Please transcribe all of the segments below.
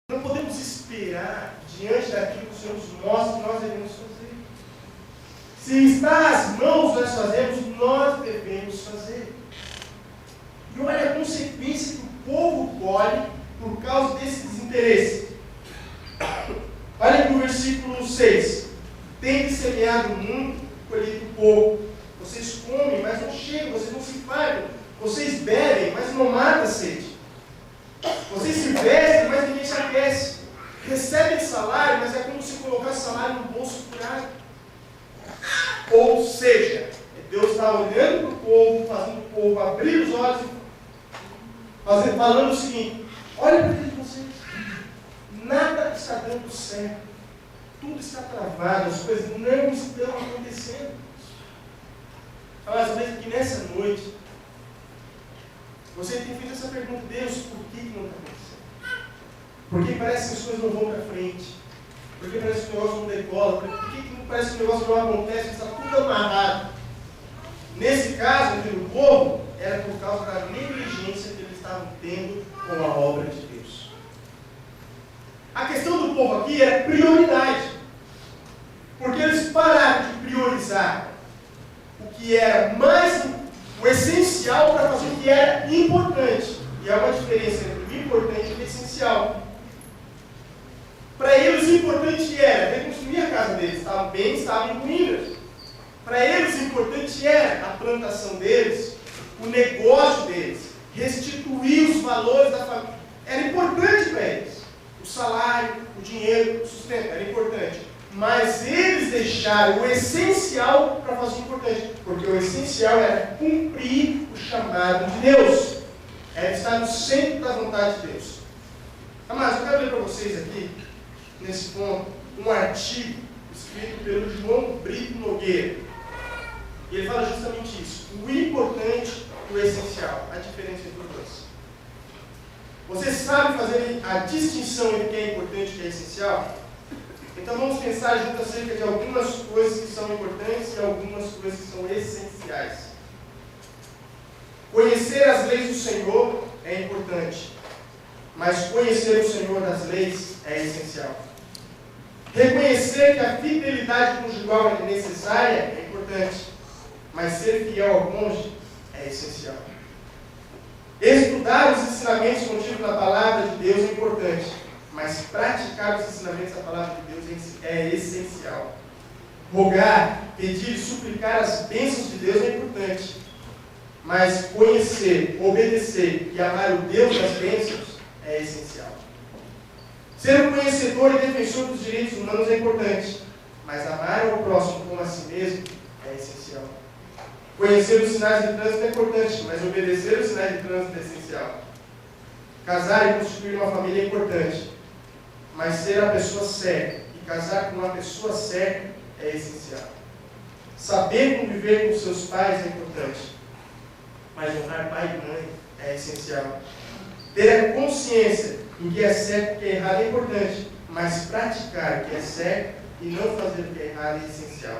Não podemos esperar diante daquilo que o Senhor nos mostra que nós devemos fazer. Se está às mãos nós fazemos, nós devemos fazer. E olha a consequência que o povo colhe por causa desse desinteresse. Olha aqui o versículo 6. Tem semeado muito, colhido pouco. Vocês comem, mas não chegam. Vocês não se fartam. Vocês bebem, mas não matam a sede. Vocês se vestem, mas ninguém se aquece. Recebem salário, mas é como se colocasse salário no bolso furado. Ou seja, Deus está olhando para o povo, fazendo o povo abrir os olhos, falando o seguinte: olha para dentro de vocês. Nada está dando certo. Tudo está travado, as coisas não estão acontecendo. Mas talvez que nessa noite você tem feito essa pergunta: Deus, por que não está acontecendo? Porque parece que as coisas não vão para frente. Porque parece que o negócio não decola. Por que parece que o negócio não acontece? Está tudo amarrado. Nesse caso, aqui do povo, era por causa da negligência que eles estavam tendo com a obra de Deus. A questão do povo aqui era prioridade. Porque eles pararam de priorizar o que era mais o essencial para fazer o que era importante. E há uma diferença entre o importante e o essencial. Para eles o importante era reconstruir a casa deles, estavam bem, estavam em ruínas. Para eles o importante era a plantação deles, o negócio deles, restituir os valores da família. Era importante para eles. O salário, o dinheiro, o sustento, era importante. Mas eles deixaram o essencial para fazer o importante. Porque o essencial era cumprir o chamado de Deus. Era estar no centro da vontade de Deus. Amados, eu quero ler para vocês aqui, nesse ponto, um artigo escrito pelo João Brito Nogueira. E ele fala justamente isso. O importante e o essencial. A diferença entre os dois. Você sabe fazer a distinção entre o que é importante e o que é essencial? Então vamos pensar junto acerca de algumas coisas que são importantes e algumas coisas que são essenciais. Conhecer as leis do Senhor é importante, mas conhecer o Senhor das leis é essencial. Reconhecer que a fidelidade conjugal é necessária é importante, mas ser fiel ao cônjuge é essencial. Estudar os ensinamentos contidos na palavra de Deus é importante, mas praticar os ensinamentos da palavra de Deus é essencial. Rogar, pedir e suplicar as bênçãos de Deus é importante, mas conhecer, obedecer e amar o Deus das bênçãos é essencial. Ser um conhecedor e defensor dos direitos humanos é importante, mas amar ao próximo como a si mesmo é essencial. Conhecer os sinais de trânsito é importante, mas obedecer os sinais de trânsito é essencial. Casar e constituir uma família é importante, mas ser a pessoa certa e casar com uma pessoa certa é essencial. Saber conviver com seus pais é importante, mas honrar pai e mãe é essencial. Ter a consciência do que é certo e o que é errado é importante, mas praticar o que é certo e não fazer o que é errado é essencial.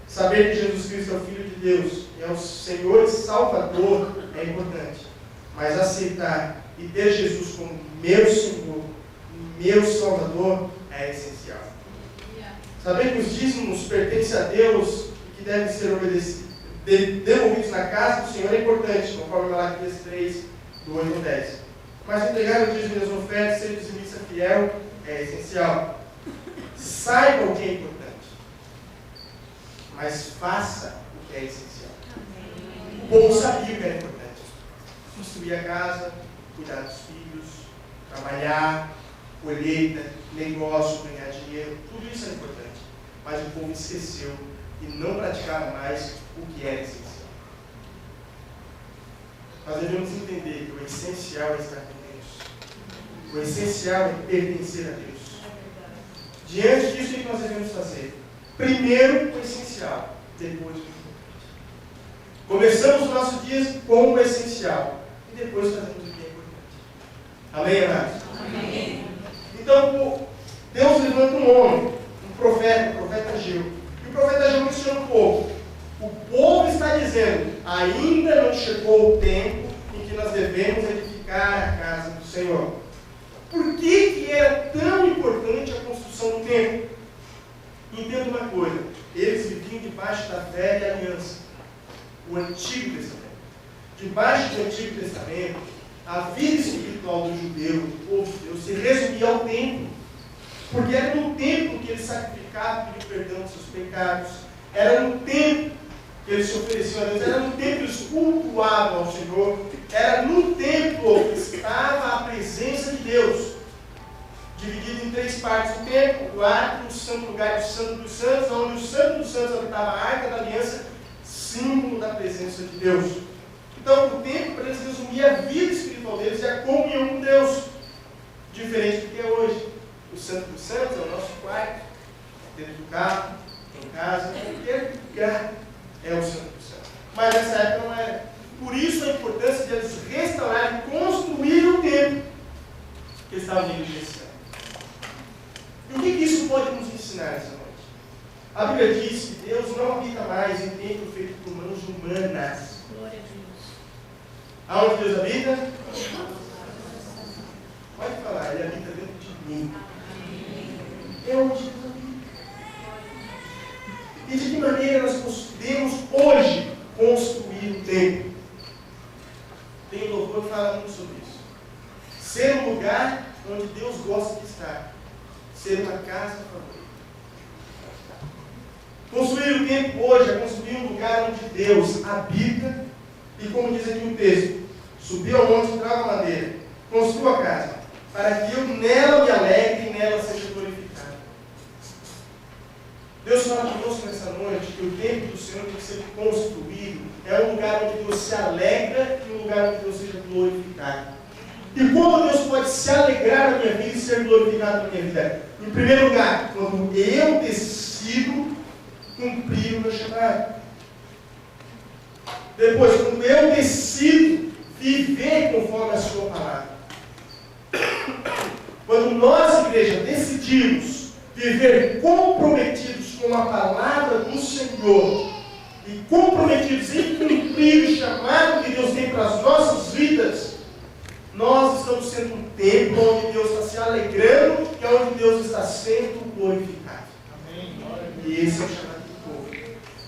Saber que Jesus Cristo é o Filho de Deus e é o Senhor e Salvador é importante, mas aceitar e ter Jesus como meu Senhor, meu Salvador é essencial. Saber que os dízimos pertencem a Deus e que devem ser obedecidos, devolvidos na casa do Senhor é importante, conforme Malaquias 3, do 8 ao 10. Mas entregar o dízimo das ofertas, ser dizimista fiel, é essencial. Saiba o que é importante, mas faça o que é essencial. O povo sabia o que era importante: construir a casa, cuidar dos filhos, trabalhar, colheita, negócio, ganhar dinheiro, tudo isso é importante. Mas o povo esqueceu e não praticava mais o que era essencial. Nós devemos entender que o essencial é estar com Deus. O essencial é pertencer a Deus. Diante disso, o que nós devemos fazer? Primeiro o essencial, depois o importante. Começamos os nossos dias com o essencial e depois fazemos o que é importante. Amém, amados? Amém. Então, Deus levanta um homem, um profeta, o profeta Ageu. E o profeta Ageu questiona o povo. O povo está dizendo: ainda não chegou o tempo em que nós devemos edificar a casa do Senhor. Por que era debaixo do Antigo Testamento, a vida espiritual do judeu, do povo de Deus, se resumia ao templo. Porque era no templo que eles sacrificavam, pediam perdão dos seus pecados. Era no templo que eles se ofereciam a Deus. Era no templo que eles cultuavam ao Senhor. Era no templo que estava a presença de Deus. Dividido em 3 partes: o templo, o átrio, o santo lugar, o santo dos santos, onde o santo dos santos habitava a arca da aliança, símbolo da presença de Deus. Então, o templo para eles resumia a vida espiritual deles e a comunhão com Deus. Diferente do que é hoje. O santo dos santos é o nosso quarto, dentro do carro, em casa, qualquer lugar é o santo dos santos. Mas nessa época não era. Por isso a importância de eles restaurar e construir o templo que eles estavam negligenciando. E o que isso pode nos ensinar essa noite? A Bíblia diz que Deus não habita mais em templo feito por mãos humanas. Glória a Deus. Aonde Deus habita? Pode falar, Ele habita dentro de mim. É onde Deus habita. E de que maneira nós podemos hoje construir o templo? Tem um louvor que fala muito sobre isso. Ser um lugar onde Deus gosta de estar. Ser uma casa favorita. Construir o templo hoje é construir um lugar onde Deus habita. E como diz aqui o texto, subiu ao monte, trava a madeira, construa a casa, para que eu nela me alegre e nela seja glorificado. Deus fala conosco nessa noite que o templo do Senhor tem que ser construído. É um lugar onde Deus se alegra e um lugar onde Deus seja glorificado. E como Deus pode se alegrar na minha vida e ser glorificado na minha vida? Em primeiro lugar, quando eu decido cumprir o meu chamado. Depois, quando eu decido viver conforme a sua palavra. Quando nós, igreja, decidimos viver comprometidos com a palavra do Senhor e comprometidos em cumprir o chamado que Deus tem para as nossas vidas, nós estamos sendo um templo onde Deus está se alegrando e onde Deus está sendo glorificado. Amém. E esse é o chamado do povo.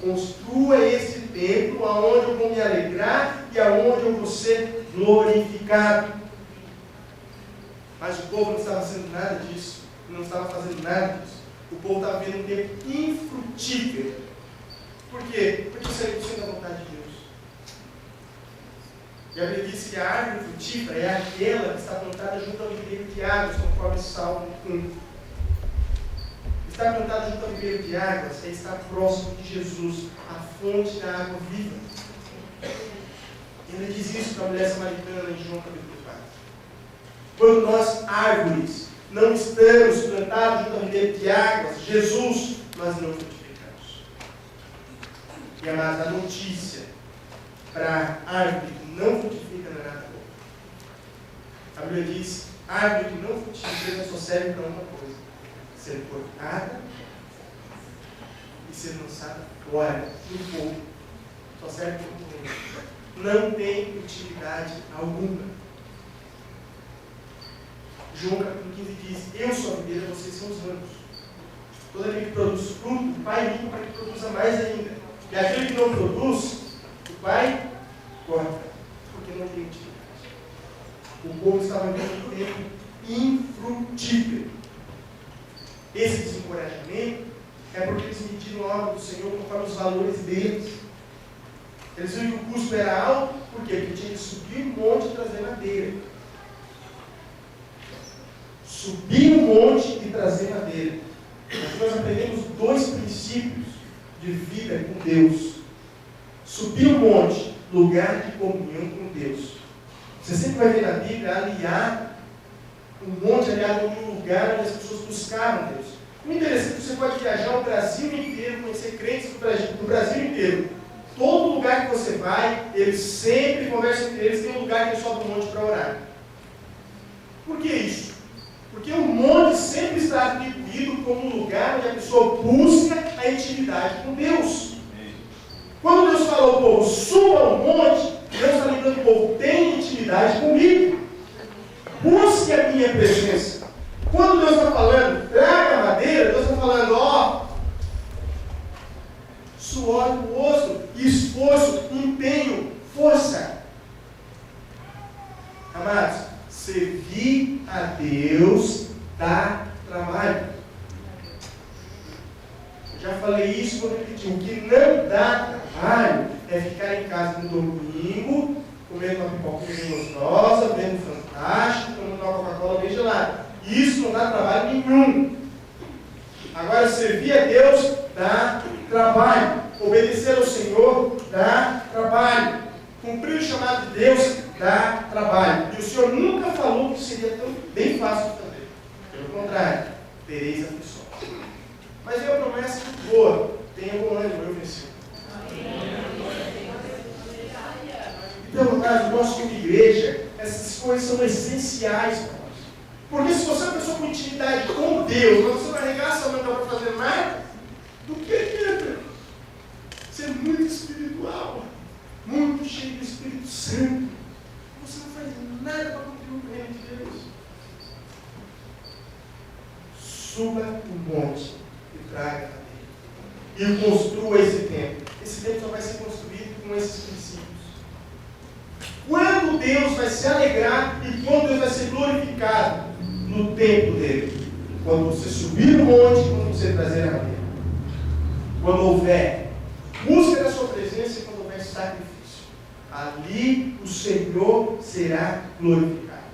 Construa esse templo aonde eu vou me alegrar e aonde eu vou ser glorificado. Mas o povo não estava fazendo nada disso. Não estava fazendo nada disso. O povo estava vivendo um tempo infrutífero. Por quê? Porque isso é sendo a vontade de Deus. E a Bíblia diz que a árvore frutífera é aquela que está plantada junto ao ribeiro de águas, conforme Salmo 1. Estar plantada junto ao ribeiro de águas é estar próximo de Jesus, a fonte da água viva. Ele diz isso para a mulher samaritana em João capítulo 4. Quando nós, árvores, não estamos plantados junto ao ribeiro de águas, Jesus, nós não frutificamos. E amados, a notícia para a árvore que não frutifica não é nada bom. A Bíblia diz: árvore que não frutifica só serve para uma coisa: ser cortada e ser lançada fora do fogo. Só serve para uma coisa. Não tem utilidade alguma. João capítulo 15 diz: eu sou a videira, vocês são os ramos. Todo aquele que produz fruto, o Pai limpa para que produza mais ainda. E aquele que não produz, o Pai corta, porque não tem utilidade. O povo estava vivendo um tempo infrutífero. Esse desencorajamento é porque eles mediram a obra do Senhor conforme os valores deles. Eles viram que o custo era alto, por quê? Porque tinha que subir um monte e trazer madeira. Subir um monte e trazer madeira. Aqui nós aprendemos 2 princípios de vida com Deus. Subir um monte, lugar de comunhão com Deus. Você sempre vai ver na Bíblia aliar um monte, aliado a um lugar onde as pessoas buscavam Deus. O interessante é que você pode viajar o Brasil inteiro, conhecer crentes do Brasil inteiro. Todo lugar que você vai, eles sempre conversam entre eles, tem um lugar que eles sobem um monte para orar. Por que isso? Porque o monte sempre está atribuído como um lugar onde a pessoa busca a intimidade com Deus. Quando Deus fala ao povo, suba ao monte, Deus está lembrando o povo, tem intimidade comigo. Busque a minha presença. Quando Deus está falando, traga madeira, Deus está falando, ó, suor do rosto, esforço, empenho, força. Deus dá trabalho. Eu já falei isso, vou repetir. O que não dá trabalho é ficar em casa no domingo, comendo uma pipoquinha gostosa, vendo Fantástico, tomando uma Coca-Cola bem gelada. Isso não dá trabalho nenhum. Agora, servir a Deus dá trabalho. Obedecer ao Senhor dá trabalho. Cumprir o chamado de Deus dá trabalho. E o Senhor nunca falou que seria tão bem fácil de fazer. Pelo contrário, tereis aflições. Mas é uma promessa muito boa. Tenha bom ânimo, eu venci. Então, no caso do nosso como igreja, essas coisas são essenciais para nós. Porque se você é uma pessoa com intimidade com Deus, mas você não arregaça a mão para fazer nada, do que adianta? Você é muito espiritual, muito cheio do Espírito Santo. Você não faz nada para contribuir com o reino de Deus. Suba o monte e traga a Deus. E construa esse templo. Esse templo só vai ser construído com esses princípios. Quando Deus vai se alegrar e quando Deus vai ser glorificado no templo dele? Quando você subir no monte, quando você trazer a madeira. Quando houver busca da sua presença e quando houver sacrifício. Ali o Senhor será glorificado.